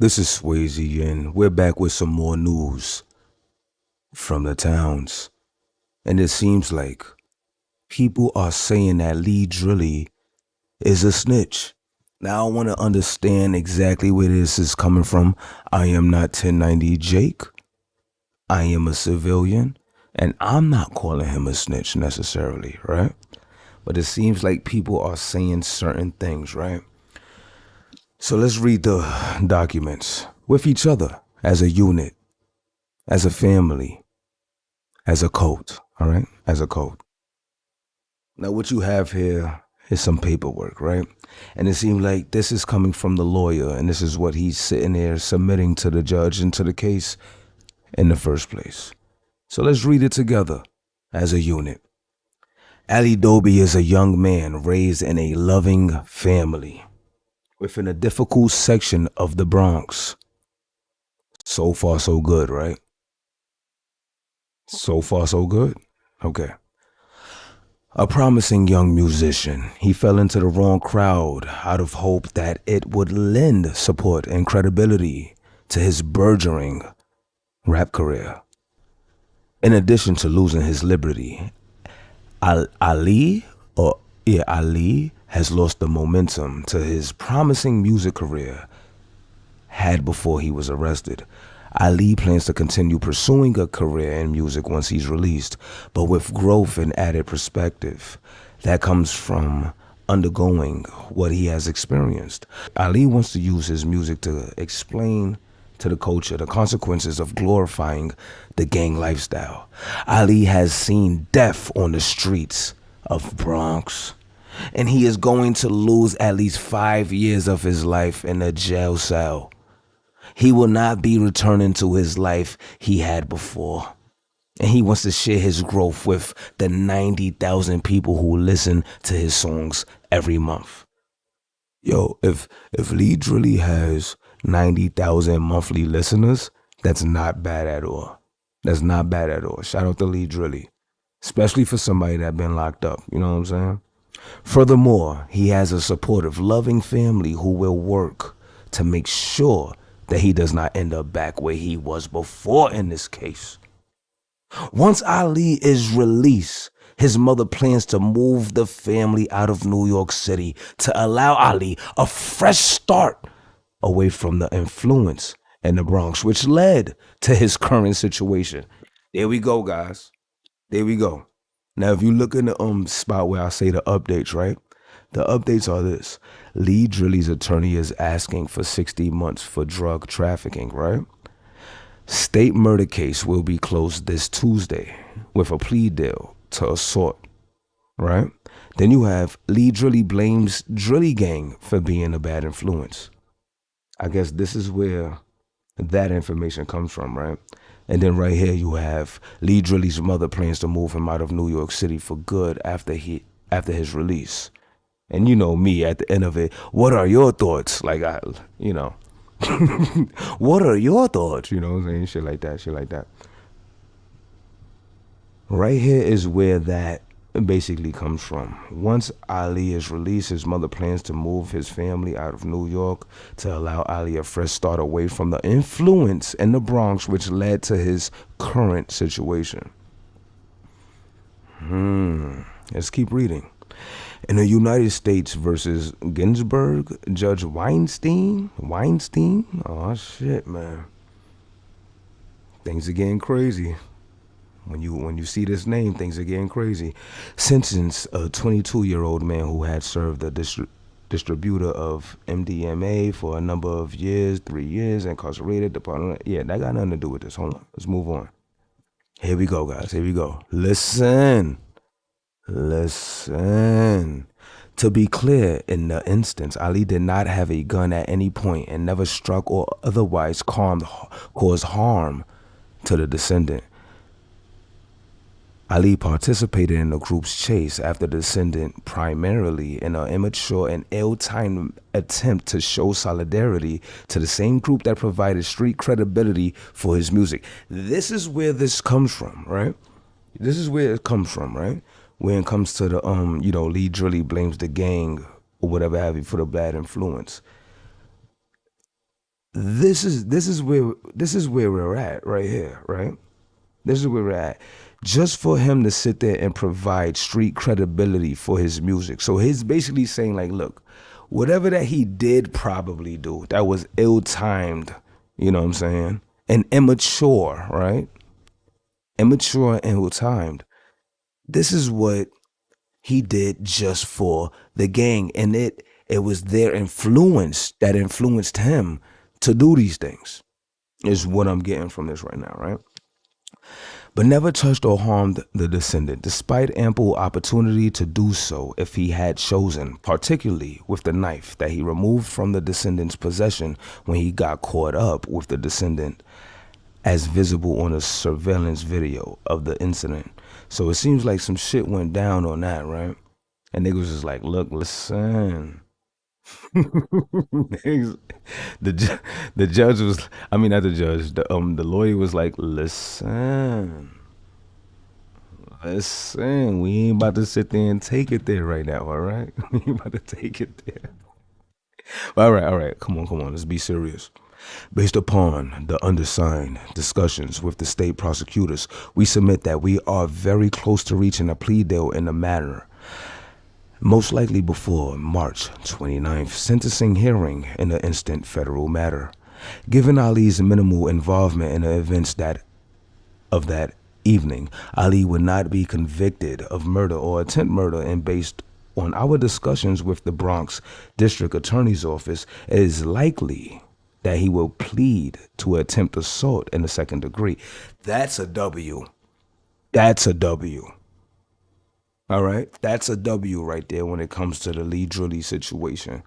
This is Swayze, and we're back with some more news from the towns. And it seems like people are saying that LeeDrilly is a snitch. Now I want to understand exactly where this is coming from. I am not 1090 Jake. I am a civilian, and I'm not calling him a snitch necessarily, right? But it seems like people are saying certain things, right? So let's read the documents with each other as a unit, as a family, as a code, all right? As a code. Now, what you have here is some paperwork, right? And it seems like this is coming from the lawyer, and this is what he's sitting there submitting to the judge and to the case in the first place. So let's read it together as a unit. Ali Doby is a young man raised in a loving family within a difficult section of the Bronx. So far, so good, right? So far, so good? Okay. A promising young musician, he fell into the wrong crowd out of hope that it would lend support and credibility to his burgeoning rap career. In addition to losing his liberty, Ali has lost the momentum to his promising music career had before he was arrested. Ali plans to continue pursuing a career in music once he's released, but with growth and added perspective that comes from undergoing what he has experienced. Ali wants to use his music to explain to the culture the consequences of glorifying the gang lifestyle. Ali has seen death on the streets of Bronx, and he is going to lose at least 5 years of his life in a jail cell. He will not be returning to his life he had before. And he wants to share his growth with the 90,000 people who listen to his songs every month. Yo, if LeeDrilly has 90,000 monthly listeners, that's not bad at all. That's not bad at all. Shout out to LeeDrilly, especially for somebody that been locked up. You know what I'm saying? Furthermore, he has a supportive, loving family who will work to make sure that he does not end up back where he was before in this case. Once Ali is released, his mother plans to move the family out of New York City to allow Ali a fresh start away from the influence in the Bronx, which led to his current situation. There we go, guys. There we go. Now, if you look in the spot where I say the updates, right? The updates are this. LeeDrilly's attorney is asking for 60 months for drug trafficking, right? State murder case will be closed this Tuesday with a plea deal to assault, right? Then you have LeeDrilly blames Drilly gang for being a bad influence. I guess this is where that information comes from, right? And then right here you have LeeDrilly's mother plans to move him out of New York City for good after his release. And you know me at the end of it, what are your thoughts? Like, what are your thoughts? You know what I'm saying? Shit like that. Right here is where that basically comes from. Once Ali is released, his mother plans to move his family out of New York to allow Ali a fresh start away from the influence in the Bronx, which led to his current situation. Let's keep reading. In the United States versus Ginsburg, Judge Weinstein? Oh shit, man. Things are getting crazy. When you see this name, things are getting crazy. Sentenced a 22-year-old man who had served a distributor of MDMA for a number of years, 3 years, incarcerated. Yeah, that got nothing to do with this. Hold on, let's move on. Here we go, guys. Here we go. Listen. To be clear, in the instance, Ali did not have a gun at any point and never struck or otherwise caused harm to the descendant. Ali participated in the group's chase after the descendant primarily in an immature and ill-timed attempt to show solidarity to the same group that provided street credibility for his music. This is where this comes from, right? This is where it comes from, right? When it comes to the, LeeDrilly blames the gang or whatever have you for the bad influence. this is where we're at right here, right? This is where we're at. Just for him to sit there and provide street credibility for his music. So he's basically saying, like, look, whatever that he did probably do that was ill-timed, you know what I'm saying? And immature, right? Immature and ill-timed. This is what he did just for the gang. And it was their influence that influenced him to do these things, is what I'm getting from this right now, right? But never touched or harmed the descendant, despite ample opportunity to do so if he had chosen, particularly with the knife that he removed from the descendant's possession when he got caught up with the descendant, as visible on a surveillance video of the incident. So it seems like some shit went down on that, right? And niggas was just like, look, listen. The judge was, I mean, not the judge, the lawyer was like, listen, we ain't about to sit there and take it there right now, all right? We ain't about to take it there. All right, come on, let's be serious. Based upon the undersigned discussions with the state prosecutors, we submit that we are very close to reaching a plea deal in the matter, most likely before March 29th sentencing hearing in the instant federal matter. Given Ali's minimal involvement in the events of that evening, Ali would not be convicted of murder or attempt murder, and based on our discussions with the Bronx District Attorney's Office, it is likely that he will plead to attempt assault in the second degree. That's a W. That's a W. All right? That's a W right there when it comes to the LeeDrilly situation.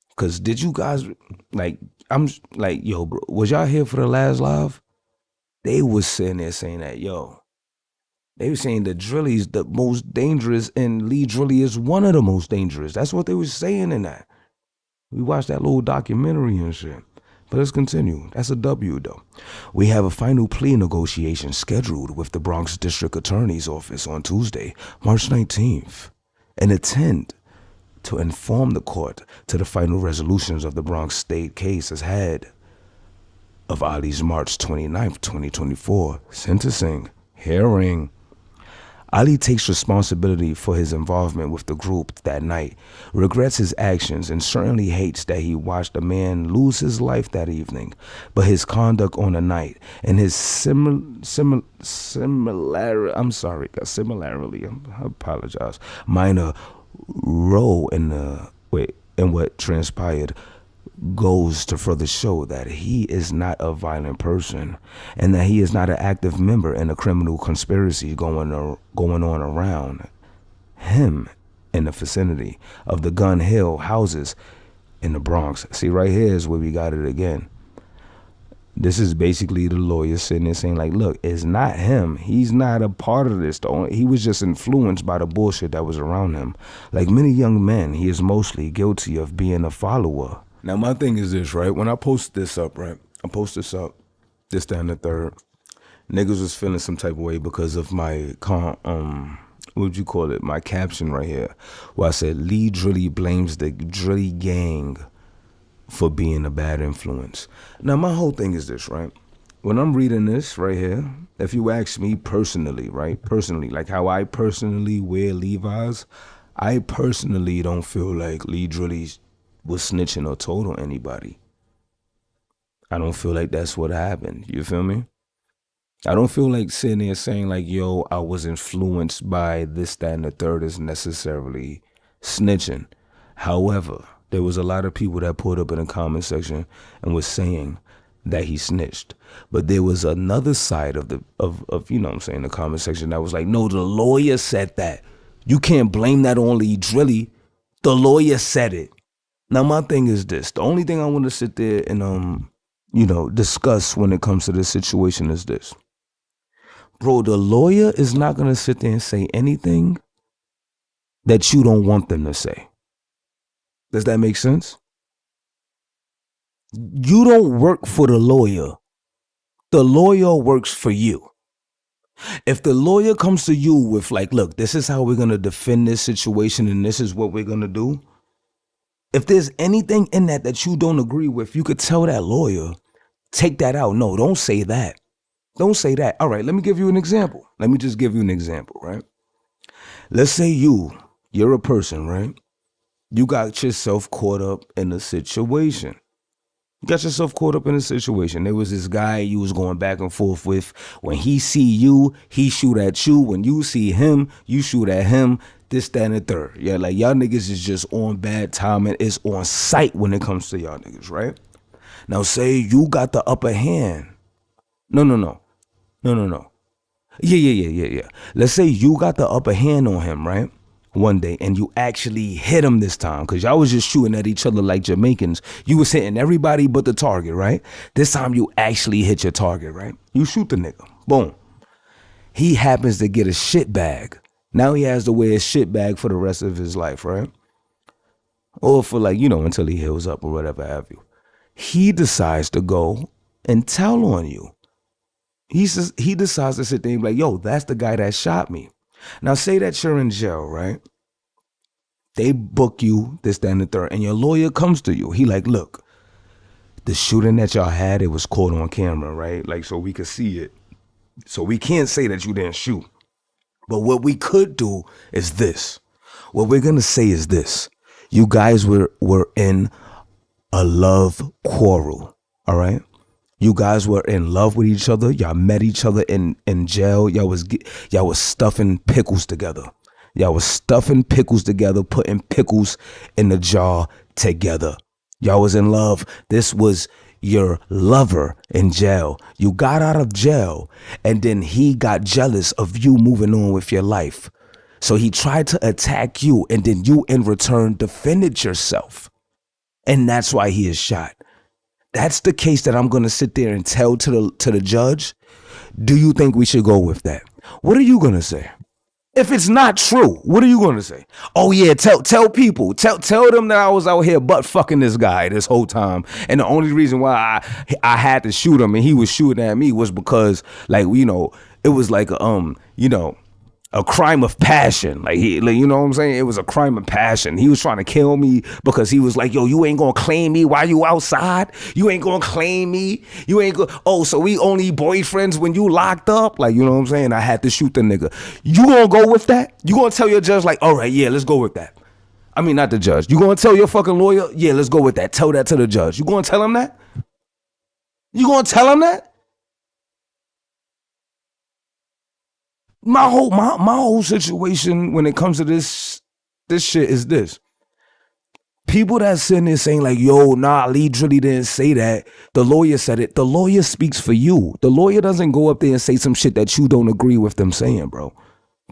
Because did you guys, like, I'm like, yo, bro, was y'all here for the last live? They was sitting there saying that, yo, they were saying the Drilly's the most dangerous and LeeDrilly is one of the most dangerous. That's what they was saying in that. We watched that little documentary and shit. But let's continue. That's a W, though. We have a final plea negotiation scheduled with the Bronx District Attorney's Office on Tuesday, March 19th, and intend to inform the court to the final resolutions of the Bronx state case ahead of Ali's March 29th, 2024 sentencing hearing. Ali takes responsibility for his involvement with the group that night, regrets his actions, and certainly hates that he watched a man lose his life that evening. But his conduct on the night and his similarly, I apologize, minor role in what transpired goes to further show that he is not a violent person and that he is not an active member in a criminal conspiracy going on around him in the vicinity of the Gun Hill houses in the Bronx. See, right here is where we got it again. This is basically the lawyer sitting there saying, like, look, it's not him. He's not a part of this. He was just influenced by the bullshit that was around him. Like many young men, he is mostly guilty of being a follower. Now, my thing is this, right? When I post this up, right? I post this up, this, that, and the third. Niggas was feeling some type of way because of my, what would you call it? My caption right here, where I said, LeeDrilly blames the Drilly gang for being a bad influence. Now, my whole thing is this, right? When I'm reading this right here, if you ask me personally, right? Personally, like how I personally wear Levi's, I personally don't feel like LeeDrilly was snitching or told on anybody. I don't feel like that's what happened. You feel me? I don't feel like sitting there saying like, yo, I was influenced by this, that, and the third is necessarily snitching. However, there was a lot of people that pulled up in the comment section and was saying that he snitched. But there was another side of you know what I'm saying, the comment section that was like, no, the lawyer said that. You can't blame that on LeeDrilly. The lawyer said it. Now, my thing is this. The only thing I want to sit there and, discuss when it comes to this situation is this. Bro, the lawyer is not going to sit there and say anything that you don't want them to say. Does that make sense? You don't work for the lawyer. The lawyer works for you. If the lawyer comes to you with like, look, this is how we're going to defend this situation and this is what we're going to do, If there's anything in that that you don't agree with, you could tell that lawyer, take that out. No, don't say that. Don't say that. All right, let me give you an example. Let me just give you an example, right? Let's say you're a person, right? You got yourself caught up in a situation. You got yourself caught up in a situation. There was this guy you was going back and forth with. When he see you, he shoot at you. When you see him, you shoot at him. This, that, and the third. Yeah, like y'all niggas is just on bad timing. It's on sight when it comes to y'all niggas, right? Now say you got the upper hand. No. Yeah. Let's say you got the upper hand on him, right? One day, and you actually hit him this time, because y'all was just shooting at each other like Jamaicans. You was hitting everybody but the target, right? This time you actually hit your target, right? You shoot the nigga. Boom. He happens to get a shit bag. Now he has to wear a shit bag for the rest of his life, right? Or for like, until he heals up or whatever have you. He decides to go and tell on you. He decides to sit there and be like, yo, that's the guy that shot me. Now say that you're in jail, right? They book you, this, that, and the third, and your lawyer comes to you. He like, look, the shooting that y'all had, it was caught on camera, right? Like, so we could see it. So we can't say that you didn't shoot. But what we could do is this. What we're going to say is this. You guys were in a love quarrel, all right? You guys were in love with each other. Y'all met each other in jail. Y'all was stuffing pickles together. Y'all was stuffing pickles together, putting pickles in the jar together. Y'all was in love. This was your lover in jail. You got out of jail, and then he got jealous of you moving on with your life. So he tried to attack you, and then you in return defended yourself. And that's why he is shot. That's the case that I'm going to sit there and tell to the judge. Do you think we should go with that? What are you going to say? If it's not true, what are you going to say? Oh yeah, tell people, tell them that I was out here butt fucking this guy this whole time, and the only reason why I had to shoot him and he was shooting at me was because, like, it was like a crime of passion. Like, you know what I'm saying? It was a crime of passion. He was trying to kill me because he was like, yo, you ain't gonna claim me while you outside? You ain't gonna claim me? You ain't oh, so we only boyfriends when you locked up? Like, you know what I'm saying? I had to shoot the nigga. You gonna go with that? You gonna tell your judge like, all right, yeah, let's go with that? I mean, not the judge. You gonna tell your fucking lawyer, yeah, let's go with that. Tell that to the judge. You gonna tell him that? You gonna tell him that? My whole situation when it comes to this shit is this. People that sitting there saying like, yo, nah, LeeDrilly didn't say that. The lawyer said it. The lawyer speaks for you. The lawyer doesn't go up there and say some shit that you don't agree with them saying, bro.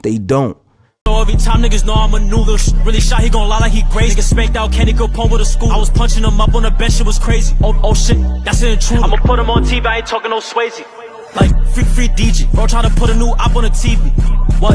They don't. Every time niggas know I'm a noodle. Really shot, he gon' lie like he crazy. Niggas spanked out, candy go pump with a school. I was punching him up on the bench, it was crazy. Oh shit, that's an intruder. I'ma put him on TV, I ain't talking no Swayze. Like, free DJ, bro trying to put a new op on the TV. What?